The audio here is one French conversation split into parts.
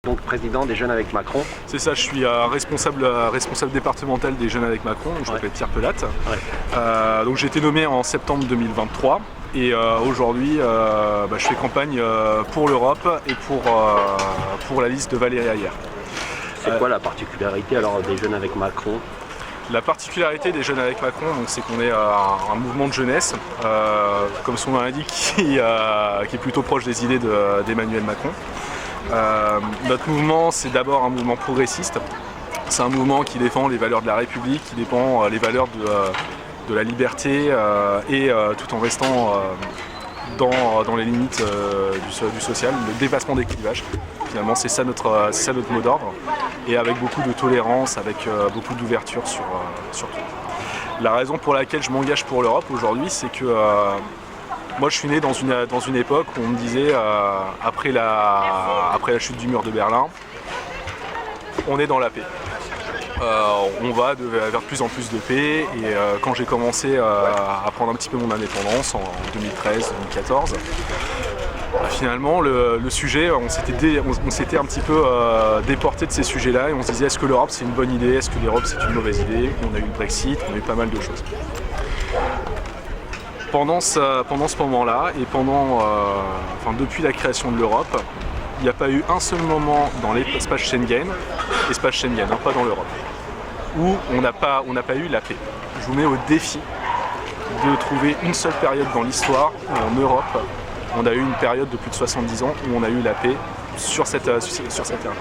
Donc président des Jeunes avec Macron. C'est ça, je suis responsable départemental des Jeunes avec Macron, donc je m'appelle Pierre Pelatte. Ouais. Donc j'ai été nommé en septembre 2023 et aujourd'hui je fais campagne pour l'Europe et pour la liste de Valérie Hayer. C'est quoi la particularité alors des Jeunes avec Macron? La particularité des Jeunes avec Macron, c'est qu'on est un mouvement de jeunesse, comme son nom l'indique, qui est plutôt proche des idées d'Emmanuel Macron. Notre mouvement, c'est d'abord un mouvement progressiste. C'est un mouvement qui défend les valeurs de la République, qui défend les valeurs de la liberté tout en restant dans les limites du social, le dépassement des clivages. Finalement, c'est ça notre mot d'ordre, et avec beaucoup de tolérance, avec beaucoup d'ouverture sur tout. La raison pour laquelle je m'engage pour l'Europe aujourd'hui, c'est que moi je suis né dans une époque où on me disait, après la chute du mur de Berlin, on est dans la paix. On va vers de plus en plus de paix, et quand j'ai commencé à prendre un petit peu mon indépendance en 2013-2014, finalement le sujet, on s'était un petit peu déporté de ces sujets-là, et on se disait est-ce que l'Europe c'est une bonne idée, est-ce que l'Europe c'est une mauvaise idée. On a eu le Brexit, on a eu pas mal de choses. Pendant ce moment-là, et depuis la création de l'Europe, il n'y a pas eu un seul moment dans l'espace Schengen, pas dans l'Europe, où on n'a pas eu la paix. Je vous mets au défi de trouver une seule période dans l'histoire où en Europe, on a eu une période de plus de 70 ans où on a eu la paix sur cette terre-là.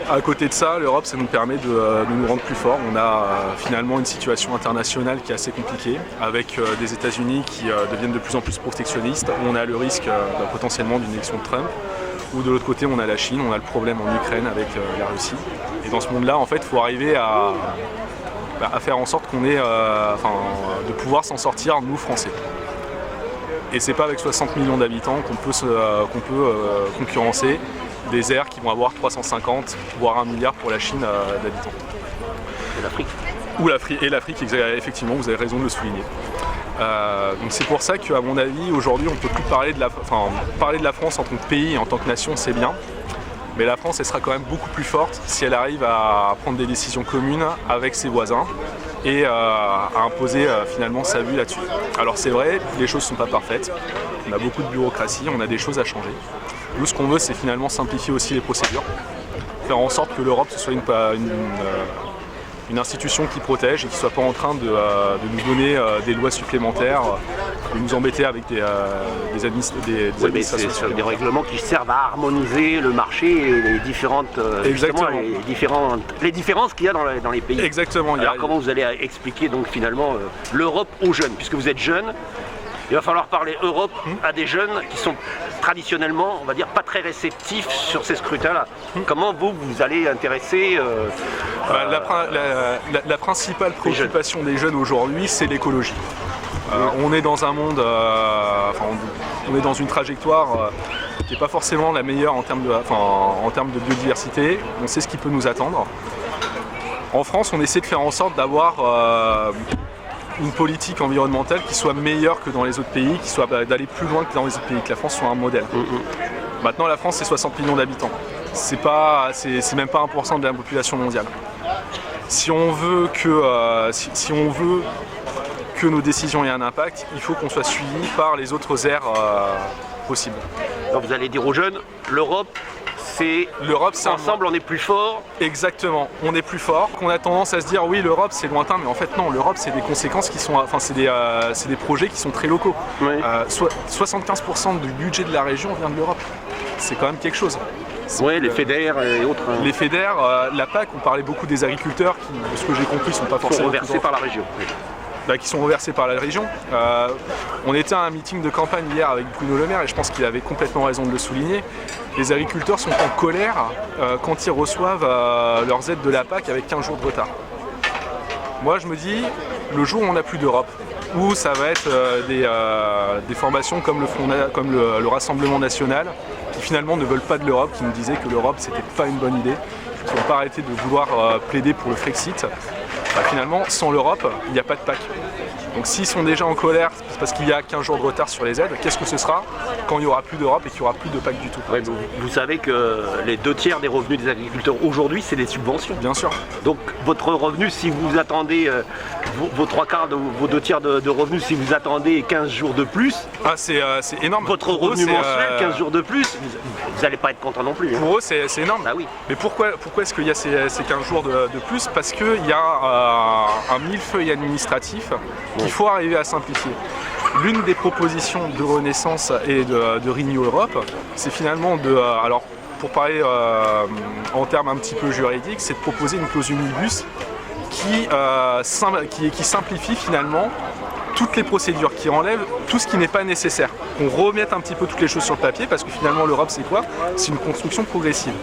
À côté de ça, l'Europe, ça nous permet de nous rendre plus forts. On a finalement une situation internationale qui est assez compliquée, avec des États-Unis qui deviennent de plus en plus protectionnistes. On a le risque potentiellement d'une élection de Trump. Ou de l'autre côté, on a la Chine, on a le problème en Ukraine avec la Russie. Et dans ce monde-là, en fait, il faut arriver à faire en sorte qu'on ait, de pouvoir s'en sortir, nous, Français. Et c'est pas avec 60 millions d'habitants qu'on peut concurrencer des aires qui vont avoir 350 voire 1 milliard pour la Chine d'habitants. Et l'Afrique. Et l'Afrique, effectivement, vous avez raison de le souligner. Donc c'est pour ça qu'à mon avis, aujourd'hui, on ne peut plus parler de la France en tant que pays et en tant que nation, c'est bien. Mais la France, elle sera quand même beaucoup plus forte si elle arrive à prendre des décisions communes avec ses voisins et à imposer finalement sa vue là-dessus. Alors c'est vrai, les choses ne sont pas parfaites, on a beaucoup de bureaucratie, on a des choses à changer. Nous, ce qu'on veut, c'est finalement simplifier aussi les procédures, faire en sorte que l'Europe ce soit une institution qui protège et qui ne soit pas en train de nous donner des lois supplémentaires, de nous embêter avec des administrations supplémentaires. Des règlements qui servent à harmoniser le marché et les différentes les différences qu'il y a dans les pays. Exactement. Alors comment vous allez expliquer donc finalement l'Europe aux jeunes, puisque vous êtes jeunes? Il va falloir parler Europe à des jeunes qui sont traditionnellement, on va dire, pas très réceptifs sur ces scrutins-là. Comment vous allez intéresser la principale préoccupation des jeunes aujourd'hui, c'est l'écologie. On est dans un monde, on est dans une trajectoire qui n'est pas forcément la meilleure en termes de biodiversité. On sait ce qui peut nous attendre. En France, on essaie de faire en sorte d'avoir une politique environnementale qui soit meilleure que dans les autres pays, d'aller plus loin que dans les autres pays, que la France soit un modèle. Maintenant, la France, c'est 60 millions d'habitants. C'est même pas 1% de la population mondiale. Si on veut que nos décisions aient un impact, il faut qu'on soit suivi par les autres aires possibles. Donc vous allez dire aux jeunes, l'Europe, ensemble on est plus fort. Exactement, on est plus fort. On a tendance à se dire oui, l'Europe c'est lointain, mais en fait non, l'Europe c'est des conséquences qui sont, c'est des projets qui sont très locaux. Oui. 75% du budget de la région vient de l'Europe. C'est quand même quelque chose. Oui, les FEDER et autres. Les FEDER, la PAC, on parlait beaucoup des agriculteurs qui, de ce que j'ai compris, sont pas forcément reversés par la région. Qui sont reversés par la région. On était à un meeting de campagne hier avec Bruno Le Maire, et je pense qu'il avait complètement raison de le souligner. Les agriculteurs sont en colère quand ils reçoivent leurs aides de la PAC avec 15 jours de retard. Moi je me dis, le jour où on n'a plus d'Europe, où ça va être des formations comme le Rassemblement National, qui finalement ne veulent pas de l'Europe, qui nous disaient que l'Europe c'était pas une bonne idée, qu'ils n'ont pas arrêté de vouloir plaider pour le Frexit. Finalement, sans l'Europe, il n'y a pas de PAC. Donc s'ils sont déjà en colère, c'est parce qu'il y a 15 jours de retard sur les aides, qu'est-ce que ce sera quand il n'y aura plus d'Europe et qu'il n'y aura plus de PAC du tout? Ouais, vous savez que les 2/3 des revenus des agriculteurs aujourd'hui, c'est des subventions. Bien sûr. Donc votre revenu, si vous attendez vos 3/4 ou vos 2/3 de revenus, si vous attendez 15 jours de plus, c'est énorme. votre Pour eux, revenu mensuel, 15 jours de plus, vous n'allez pas être content non plus. Pour eux, c'est énorme. Bah oui. Mais pourquoi est-ce qu'il y a ces 15 jours de plus? Parce qu'il y a un millefeuille administratif qu'il faut arriver à simplifier. L'une des propositions de Renaissance et de Renew Europe, c'est finalement alors pour parler en termes un petit peu juridiques, c'est de proposer une clause omnibus qui simplifie finalement toutes les procédures, qui enlève tout ce qui n'est pas nécessaire. Qu'on remette un petit peu toutes les choses sur le papier, parce que finalement l'Europe c'est quoi? C'est une construction progressive.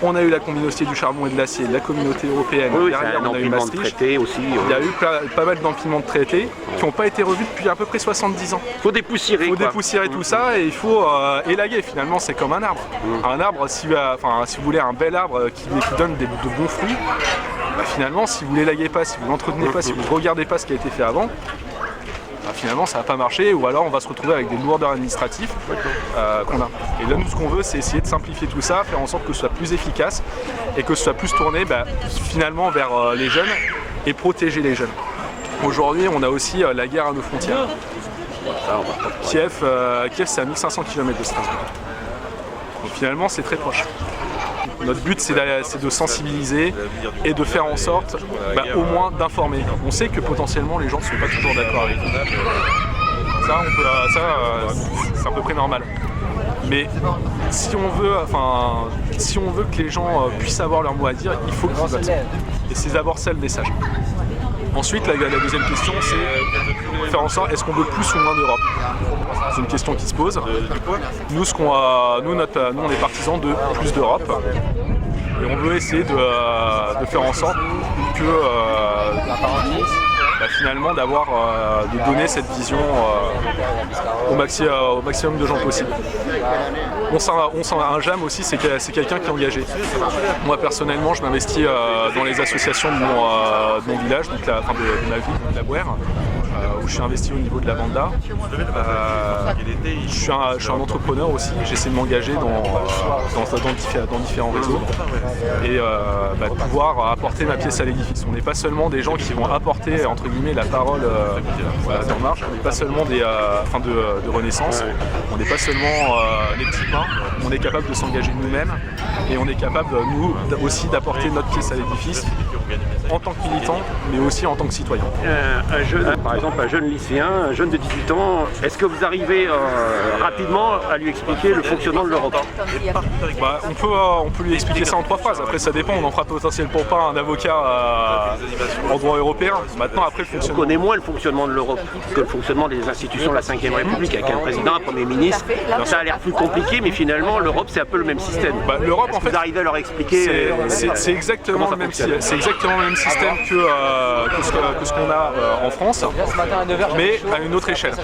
On a eu la communauté du charbon et de l'acier, la communauté européenne, Oui, derrière on a eu Maastricht. Aussi, il y a eu pas mal d'empilements de traités qui n'ont pas été revus depuis à peu près 70 ans. Il faut dépoussiérer. Il faut dépoussiérer tout ça et il faut élaguer. Finalement, c'est comme un arbre. Un arbre, si vous voulez un bel arbre qui donne de bons fruits, finalement, si vous ne l'élaguez pas, si vous ne l'entretenez pas, si vous ne regardez pas ce qui a été fait avant, finalement ça va pas marcher, ou alors on va se retrouver avec des lourdeurs administratives qu'on a. Et là nous ce qu'on veut c'est essayer de simplifier tout ça, faire en sorte que ce soit plus efficace et que ce soit plus tourné finalement vers les jeunes et protéger les jeunes. Aujourd'hui on a aussi la guerre à nos frontières. Kiev c'est à 1500 km de Strasbourg. Donc finalement c'est très proche. Notre but c'est de sensibiliser et de faire en sorte au moins d'informer. On sait que potentiellement les gens ne sont pas toujours d'accord avec nous. Ça c'est à peu près normal. Mais si on veut que les gens puissent avoir leur mot à dire, il faut qu'ils votent. Et c'est d'abord ça le message. Ensuite, la deuxième question, c'est faire en sorte, est-ce qu'on veut plus ou moins d'Europe? C'est une question qui se pose. Nous, on est partisans de plus d'Europe. Et on veut essayer de faire en sorte que finalement de donner cette vision au maximum de gens possible. Un JAM aussi, c'est quelqu'un qui est engagé. Moi personnellement, je m'investis dans les associations de mon village, donc de ma ville, de la Bouère, où je suis investi au niveau de la Vanda. Je suis un entrepreneur aussi, j'essaie de m'engager dans différents réseaux et de pouvoir apporter ma pièce à l'édifice. On n'est pas seulement des gens qui vont apporter entre guillemets la parole d'En Marche, on n'est pas seulement de Renaissance, on n'est pas seulement les petits pains, on est capable de s'engager nous-mêmes et on est capable nous aussi d'apporter notre pièce à l'édifice en tant que militant mais aussi en tant que citoyen. Par exemple un jeune lycéen, un jeune de 18 ans, est-ce que vous arrivez rapidement à lui expliquer le fonctionnement de l'Europe? On peut lui expliquer ça en 3 phrases, après ça dépend, on en fera potentiellement pas un avocat en droit européen. Maintenant après le fonctionnement... On connaît moins le fonctionnement de l'Europe que le fonctionnement des institutions de la 5e République, avec un président, un Premier ministre. Ça a l'air plus compliqué, mais finalement l'Europe c'est un peu le même système. L'Europe en fait, vous arrivez à leur expliquer c'est exactement le même système que ce qu'on a en France, mais à une autre échelle.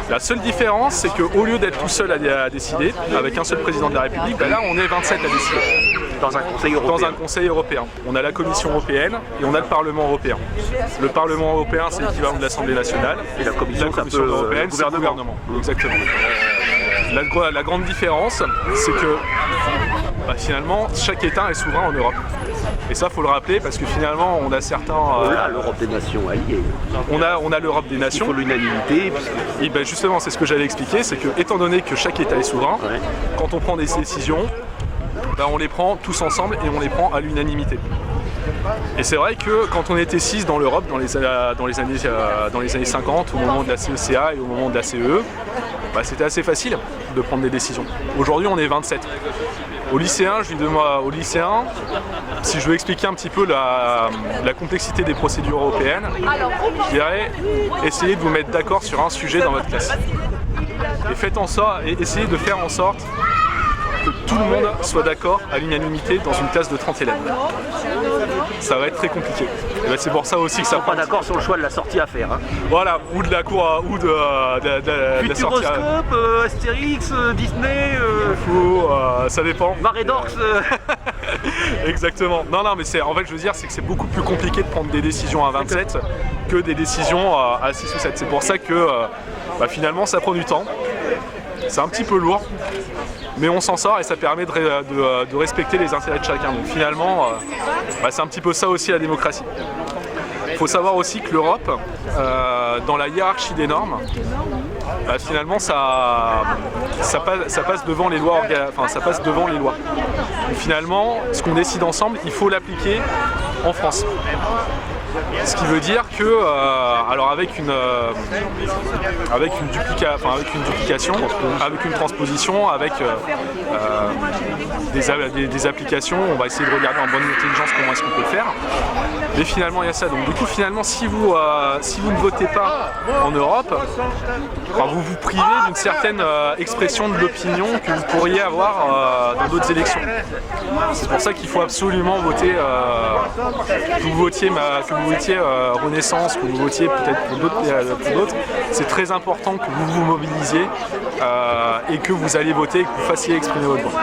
La seule différence, c'est qu'au lieu d'être tout seul à décider, avec un seul président de la République, là on est 27 à décider. Dans un conseil européen. Dans un conseil européen. On a la Commission européenne et on a le Parlement européen. Le Parlement européen, c'est l'équivalent de l'Assemblée nationale. Et la Commission européenne, c'est le gouvernement. Exactement. La grande différence, c'est que finalement, chaque État est souverain en Europe. Et ça, faut le rappeler parce que finalement, on a certains. Voilà l'Europe des nations alliées. On a l'Europe des nations. Il faut l'unanimité. Et justement, c'est ce que j'allais expliquer, c'est que étant donné que chaque État est souverain, quand on prend des décisions, on les prend tous ensemble et on les prend à l'unanimité. Et c'est vrai que quand on était 6 dans l'Europe dans les années 50, au moment de la CECA et au moment de la CEE, c'était assez facile de prendre des décisions. Aujourd'hui, on est 27. Au lycéen, si je veux expliquer un petit peu la complexité des procédures européennes, je dirais essayez de vous mettre d'accord sur un sujet dans votre classe. Et faites en sorte, et essayez de faire en sorte que tout le monde soit d'accord à l'unanimité dans une classe de 30 élèves. Ça va être très compliqué. C'est pour ça aussi que ça. Ils ne sont pas d'accord sur le choix de la sortie à faire. Voilà, ou de la cour, ou de la sortie. Futuroscope, Astérix, Disney. Ça dépend. Marée d'Orx. Exactement. Non, mais en fait, je veux dire, c'est que c'est beaucoup plus compliqué de prendre des décisions à 27 que que des décisions à 6 ou 7. C'est pour ça que finalement ça prend du temps, c'est un petit peu lourd, mais on s'en sort et ça permet de respecter les intérêts de chacun. Donc finalement, c'est un petit peu ça aussi la démocratie. Il faut savoir aussi que l'Europe, dans la hiérarchie des normes, finalement ça passe devant les lois. Donc finalement, ce qu'on décide ensemble, il faut l'appliquer en France. Ce qui veut dire que, alors avec une duplication, avec une transposition, avec des applications, on va essayer de regarder en bonne intelligence comment est-ce qu'on peut le faire. Mais finalement, il y a ça. Donc du coup, finalement, si vous ne votez pas en Europe, vous vous privez d'une certaine expression de l'opinion que vous pourriez avoir dans d'autres élections. C'est pour ça qu'il faut absolument voter, que vous votiez Renaissance, que vous votiez peut-être pour d'autres. C'est très important que vous vous mobilisiez et que vous alliez voter et que vous fassiez exprimer votre voix.